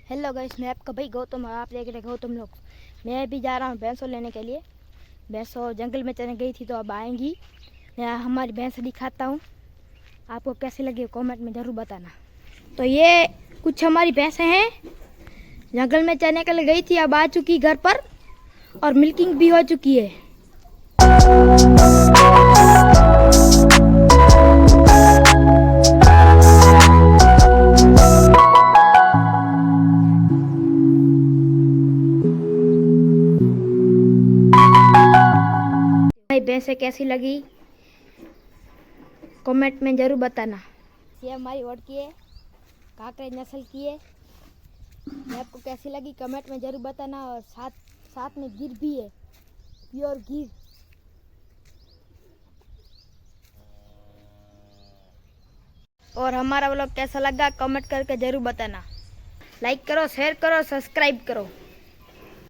Hello guys, मैं आपका भाई गौतम और आप देख रहे हैं गौतम लोग। मैं भी जा रहा हूँ भैंसों लेने के लिए। भैंसों जंगल में चलने गई थी तो अब आएंगी। मैं हमारी भैंस दिखाता हूँ, आपको कैसी लगी कमेंट में ज़रूर बताना। तो ये कुछ हमारी भैंसें हैं, जंगल में चलने के लिए गई थी, अब आ चुकी घर पर और मिल्किंग भी हो चुकी है। भैंसें कैसी लगी कमेंट में जरूर बताना। ये हमारी ओट की है, काकरे नस्ल की है। ये आपको कैसी लगी कमेंट में जरूर बताना। और साथ में गिर भी है, प्योर गिर। और हमारा व्लॉग कैसा लगा कमेंट करके जरूर बताना। लाइक करो, शेयर करो, सब्सक्राइब करो।